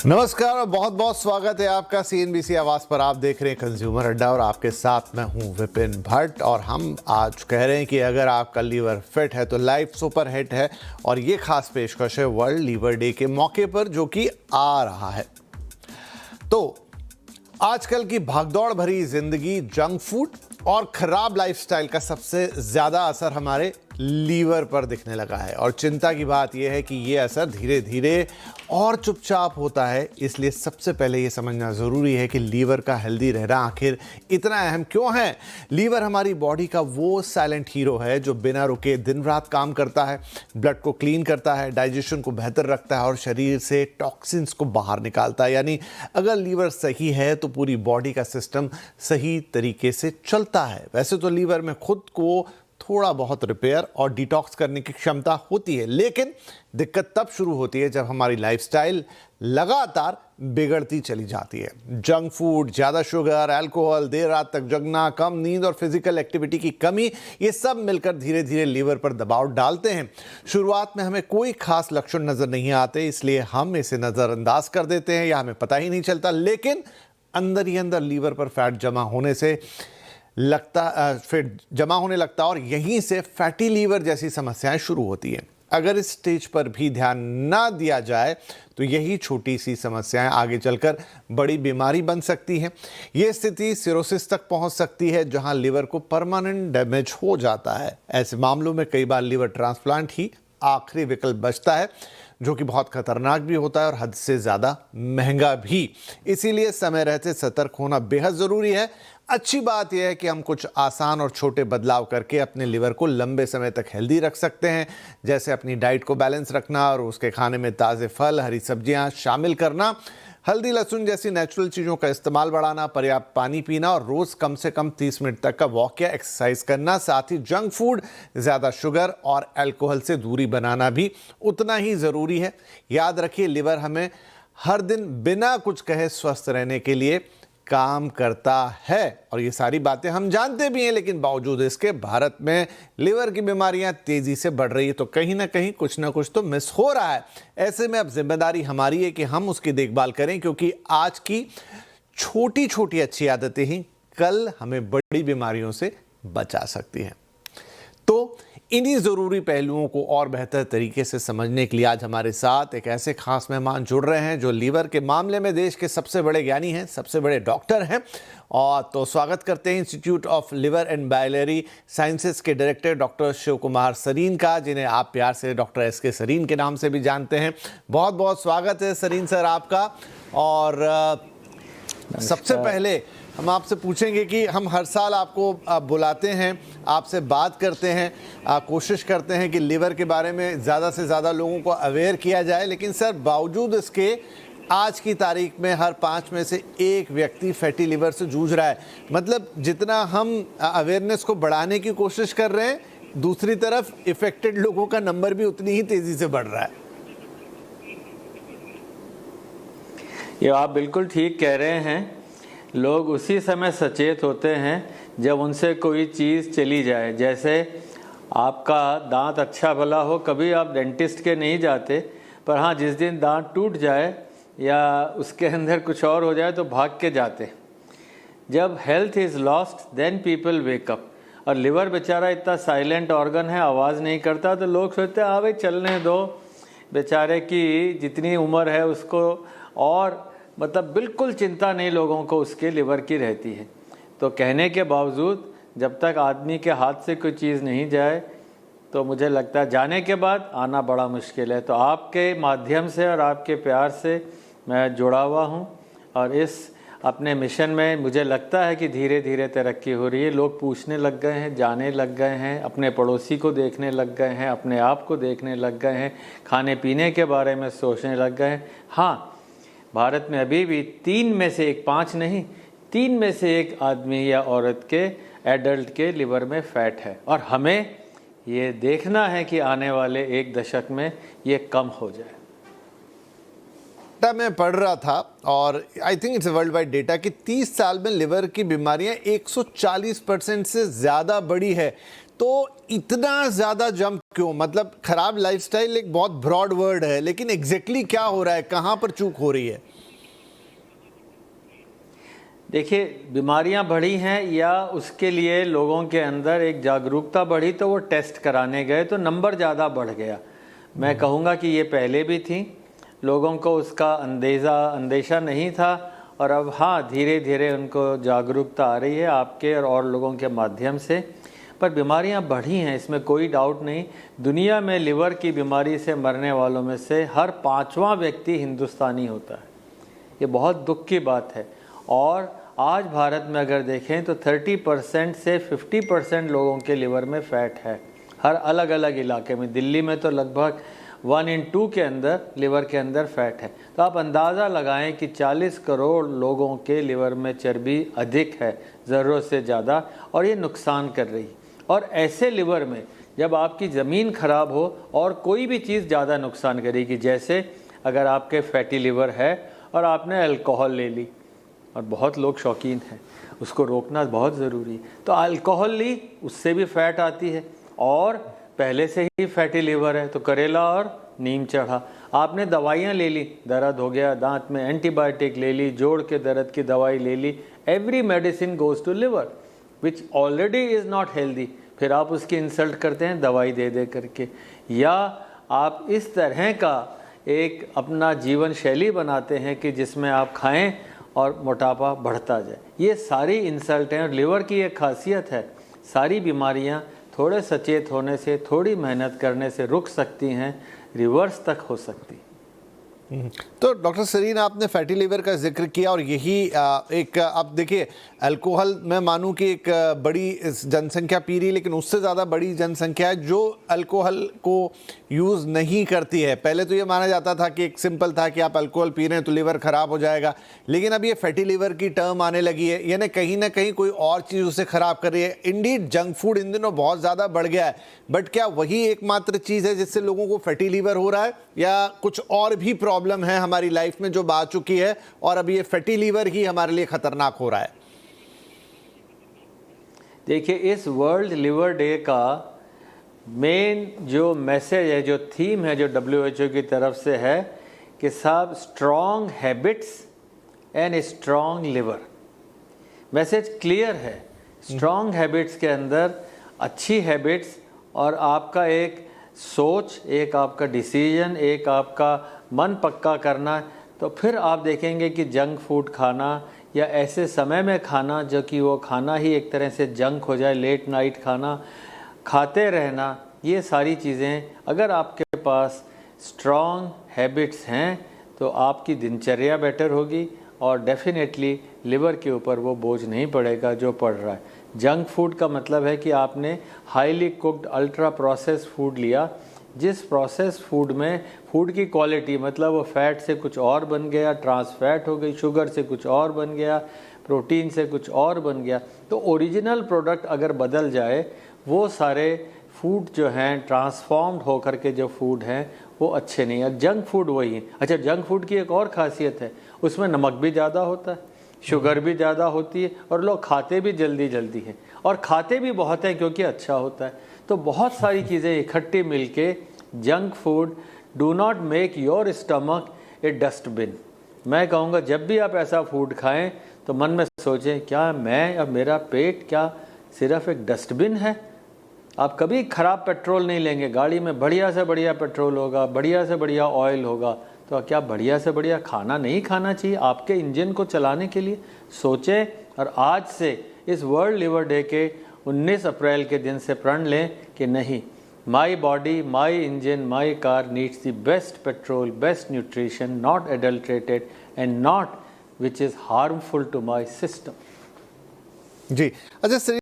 नमस्कार और बहुत बहुत स्वागत है आपका CNBC आवाज पर। आप देख रहे हैं कंज्यूमर अड्डा और आपके साथ मैं हूं विपिन भट्ट। और हम आज कह रहे हैं कि अगर आपका लीवर फिट है तो लाइफ सुपर हिट है। और ये खास पेशकश है वर्ल्ड लीवर डे के मौके पर जो कि आ रहा है। तो आजकल की भागदौड़ भरी जिंदगी, जंक फूड और खराब लाइफस्टाइल का सबसे ज्यादा असर हमारे लीवर पर दिखने लगा है। और चिंता की बात यह है कि यह असर धीरे धीरे और चुपचाप होता है। इसलिए सबसे पहले यह समझना जरूरी है कि लीवर का हेल्दी रहना आखिर इतना अहम क्यों है। लीवर हमारी बॉडी का वो साइलेंट हीरो है जो बिना रुके दिन रात काम करता है, ब्लड को क्लीन करता है, डाइजेशन को बेहतर रखता है और शरीर से टॉक्सिन्स को बाहर निकालता है। यानी अगर लीवर सही है तो पूरी बॉडी का सिस्टम सही तरीके से चलता है। वैसे तो लीवर में खुद को थोड़ा बहुत रिपेयर और डिटॉक्स करने की क्षमता होती है, लेकिन दिक्कत तब शुरू होती है जब हमारी लाइफस्टाइल लगातार बिगड़ती चली जाती है। जंक फूड, ज़्यादा शुगर, अल्कोहल, देर रात तक जगना, कम नींद और फिजिकल एक्टिविटी की कमी, ये सब मिलकर धीरे धीरे लीवर पर दबाव डालते हैं। शुरुआत में हमें कोई खास लक्षण नज़र नहीं आते, इसलिए हम इसे नज़रअंदाज कर देते हैं या हमें पता ही नहीं चलता। लेकिन अंदर ही अंदर लीवर पर फैट जमा होने लगता और यहीं से फैटी लीवर जैसी समस्याएं शुरू होती हैं। अगर इस स्टेज पर भी ध्यान ना दिया जाए तो यही छोटी सी समस्याएं आगे चलकर बड़ी बीमारी बन सकती हैं। ये स्थिति सिरोसिस तक पहुंच सकती है, जहां लीवर को परमानेंट डैमेज हो जाता है। ऐसे मामलों में कई बार लीवर ट्रांसप्लांट ही आखिरी विकल्प बचता है, जो कि बहुत खतरनाक भी होता है और हद से ज़्यादा महंगा भी। इसीलिए समय रहते सतर्क होना बेहद ज़रूरी है। अच्छी बात यह है कि हम कुछ आसान और छोटे बदलाव करके अपने लिवर को लंबे समय तक हेल्दी रख सकते हैं, जैसे अपनी डाइट को बैलेंस रखना और उसके खाने में ताज़े फल, हरी सब्जियां शामिल करना, हल्दी लहसुन जैसी नेचुरल चीज़ों का इस्तेमाल बढ़ाना, पर्याप्त पानी पीना और रोज़ कम से कम 30 मिनट तक का वॉक या एक्सरसाइज करना। साथ ही जंक फूड, ज़्यादा शुगर और अल्कोहल से दूरी बनाना भी उतना ही ज़रूरी है। याद रखिए, लिवर हमें हर दिन बिना कुछ कहे स्वस्थ रहने के लिए काम करता है और ये सारी बातें हम जानते भी हैं, लेकिन बावजूद इसके भारत में लिवर की बीमारियां तेजी से बढ़ रही है। तो कहीं ना कहीं कुछ ना कुछ तो मिस हो रहा है। ऐसे में अब जिम्मेदारी हमारी है कि हम उसकी देखभाल करें, क्योंकि आज की छोटी छोटी अच्छी आदतें ही कल हमें बड़ी बीमारियों से बचा सकती हैं। तो इन्हीं ज़रूरी पहलुओं को और बेहतर तरीके से समझने के लिए आज हमारे साथ एक ऐसे खास मेहमान जुड़ रहे हैं जो लीवर के मामले में देश के सबसे बड़े ज्ञानी हैं, सबसे बड़े डॉक्टर हैं। और तो स्वागत करते हैं institute of liver and biliary sciences के डायरेक्टर डॉक्टर शिव कुमार सरीन का, जिन्हें आप प्यार से डॉक्टर SK सरीन के नाम से भी जानते हैं। बहुत बहुत स्वागत है सरीन सर आपका। और सबसे पहले हम आपसे पूछेंगे कि हम हर साल आपको बुलाते हैं, आपसे बात करते हैं, कोशिश करते हैं कि लिवर के बारे में ज़्यादा से ज़्यादा लोगों को अवेयर किया जाए, लेकिन सर बावजूद इसके आज की तारीख में हर 5 में से 1 व्यक्ति फैटी लिवर से जूझ रहा है। मतलब जितना हम अवेयरनेस को बढ़ाने की कोशिश कर रहे हैं, दूसरी तरफ इफेक्टेड लोगों का नंबर भी उतनी ही तेज़ी से बढ़ रहा है। ये आप बिल्कुल ठीक कह रहे हैं। लोग उसी समय सचेत होते हैं जब उनसे कोई चीज़ चली जाए। जैसे आपका दांत अच्छा भला हो, कभी आप डेंटिस्ट के नहीं जाते, पर हाँ जिस दिन दांत टूट जाए या उसके अंदर कुछ और हो जाए तो भाग के जाते। जब health is lost then people wake up. और लिवर बेचारा इतना साइलेंट ऑर्गन है, आवाज़ नहीं करता, तो लोग सोचते हैं हाँ भाई चलने दो, बेचारे की जितनी उम्र है उसको, और मतलब बिल्कुल चिंता नहीं लोगों को उसके लिवर की रहती है। तो कहने के बावजूद जब तक आदमी के हाथ से कोई चीज़ नहीं जाए तो मुझे लगता है जाने के बाद आना बड़ा मुश्किल है। तो आपके माध्यम से और आपके प्यार से मैं जुड़ा हुआ हूँ और इस अपने मिशन में मुझे लगता है कि धीरे धीरे तरक्की हो रही है। लोग पूछने लग गए हैं, जाने लग गए हैं, अपने पड़ोसी को देखने लग गए हैं, अपने आप को देखने लग गए हैं, खाने पीने के बारे में सोचने लग गए हैं। हाँ, भारत में अभी भी 3 में से 1, 5 नहीं, 3 में से 1 आदमी या औरत के, एडल्ट के लिवर में फैट है। और हमें ये देखना है कि आने वाले 1 दशक में ये कम हो जाए। मैं पढ़ रहा था और I think it's world wide data कि 30 साल में लिवर की बीमारियां 140% से ज़्यादा बढ़ी है। तो इतना ज़्यादा जंप क्यों? मतलब खराब लाइफस्टाइल एक बहुत ब्रॉड वर्ड है, लेकिन एग्जैक्टली क्या हो रहा है, कहाँ पर चूक हो रही है? देखिए, बीमारियां बढ़ी हैं या उसके लिए लोगों के अंदर एक जागरूकता बढ़ी, तो वो टेस्ट कराने गए तो नंबर ज़्यादा बढ़ गया। मैं कहूँगा कि ये पहले भी थी, लोगों को उसका अंदेशा नहीं था, और अब हाँ, धीरे धीरे उनको जागरूकता आ रही है आपके और लोगों के माध्यम से। पर बीमारियां बढ़ी हैं, इसमें कोई डाउट नहीं। दुनिया में लिवर की बीमारी से मरने वालों में से हर 5वां व्यक्ति हिंदुस्तानी होता है। ये बहुत दुख की बात है। और आज भारत में अगर देखें तो 30% से 50% लोगों के लिवर में फैट है, हर अलग अलग इलाके में। दिल्ली में तो लगभग 1 in 2 के अंदर लिवर के अंदर फैट है। तो आप अंदाज़ा लगाएं कि 40 करोड़ लोगों के लिवर में चर्बी अधिक है, ज़रूरत से ज़्यादा, और ये नुकसान कर रही है। और ऐसे लिवर में जब आपकी ज़मीन ख़राब हो और कोई भी चीज़ ज़्यादा नुकसान करेगी, जैसे अगर आपके फैटी लिवर है और आपने अल्कोहल ले ली, और बहुत लोग शौकीन हैं, उसको रोकना बहुत ज़रूरी है। तो अल्कोहल ली, उससे भी फैट आती है, और पहले से ही फैटी लिवर है तो करेला और नीम चढ़ा। आपने दवाइयाँ ले ली, दर्द हो गया दांत में, एंटीबायोटिक ले ली, जोड़ के दर्द की दवाई ले ली, every medicine goes to liver which already is not healthy. फिर आप उसकी इंसल्ट करते हैं दवाई दे दे करके, या आप इस तरह का एक अपना जीवन शैली बनाते हैं कि जिसमें आप खाएं और मोटापा बढ़ता जाए। ये सारी इंसल्ट हैं, और लिवर की एक खासियत है, सारी बीमारियां थोड़े सचेत होने से, थोड़ी मेहनत करने से रुक सकती हैं, रिवर्स तक हो सकती। तो डॉक्टर सरीन, आपने फैटी लिवर का जिक्र किया, और यही एक, अब देखिए, अल्कोहल मैं मानूं कि एक बड़ी जनसंख्या पी रही, लेकिन उससे ज़्यादा बड़ी जनसंख्या है जो अल्कोहल को यूज़ नहीं करती है। पहले तो ये माना जाता था कि एक सिंपल था कि आप अल्कोहल पी रहे हैं तो लिवर ख़राब हो जाएगा, लेकिन अब ये फैटी लिवर की टर्म आने लगी है, यानी कहीं ना कहीं कोई और चीज़ उसे ख़राब कर रही है। इंडीड जंक फूड इन दिनों बहुत ज़्यादा बढ़ गया है, बट क्या वही एकमात्र चीज़ है जिससे लोगों को फैटी लिवर हो रहा है, या कुछ और भी प्रॉब्लम है हमारी लाइफ में जो आ चुकी है और अब ये फैटी लीवर ही हमारे लिए खतरनाक हो रहा है? देखिए, इस वर्ल्ड लिवर डे का मेन जो मैसेज है, जो थीम है, जो WHO की तरफ से है कि साहब, strong habits and strong liver. Message clear है। स्ट्रॉन्ग हैबिट्स के अंदर अच्छी हैबिट्स और आपका एक सोच, एक आपका डिसीजन, एक आपका मन पक्का करना, तो फिर आप देखेंगे कि जंक फूड खाना या ऐसे समय में खाना जो कि वो खाना ही एक तरह से जंक हो जाए, लेट नाइट खाना खाते रहना, ये सारी चीज़ें अगर आपके पास स्ट्रॉन्ग हैबिट्स हैं तो आपकी दिनचर्या बेटर होगी, और डेफिनेटली लिवर के ऊपर वो बोझ नहीं पड़ेगा जो पड़ रहा है। जंक फूड का मतलब है कि आपने highly cooked ultra process food लिया, जिस प्रोसेस फूड में फूड की क्वालिटी, मतलब वो फैट से कुछ और बन गया, ट्रांस फैट हो गई, शुगर से कुछ और बन गया, प्रोटीन से कुछ और बन गया। तो ओरिजिनल प्रोडक्ट अगर बदल जाए, वो सारे फूड जो हैं ट्रांसफॉर्म्ड होकर के जो फूड हैं वो अच्छे नहीं है। जंक फूड वही है। अच्छा, जंक फूड की एक और खासियत है, उसमें नमक भी ज़्यादा होता है, शुगर भी ज़्यादा होती है, और लोग खाते भी जल्दी जल्दी हैं, और खाते भी बहुत हैं क्योंकि अच्छा होता है। तो बहुत सारी चीज़ें इकट्ठी मिलके junk food do not make your stomach A dustbin. मैं कहूँगा जब भी आप ऐसा फूड खाएं तो मन में सोचें, क्या मैं और मेरा पेट क्या सिर्फ एक डस्टबिन है? आप कभी ख़राब पेट्रोल नहीं लेंगे, गाड़ी में बढ़िया से बढ़िया पेट्रोल होगा, बढ़िया से बढ़िया ऑयल होगा, तो क्या बढ़िया से बढ़िया खाना नहीं खाना चाहिए आपके इंजन को चलाने के लिए? सोचें, और आज से इस वर्ल्ड लिवर डे के 19 अप्रैल के दिन से प्रण लें कि नहीं, my body, my engine, my car needs the best petrol, best nutrition, not adulterated and not which is harmful to my system. जी, अच्छा सर,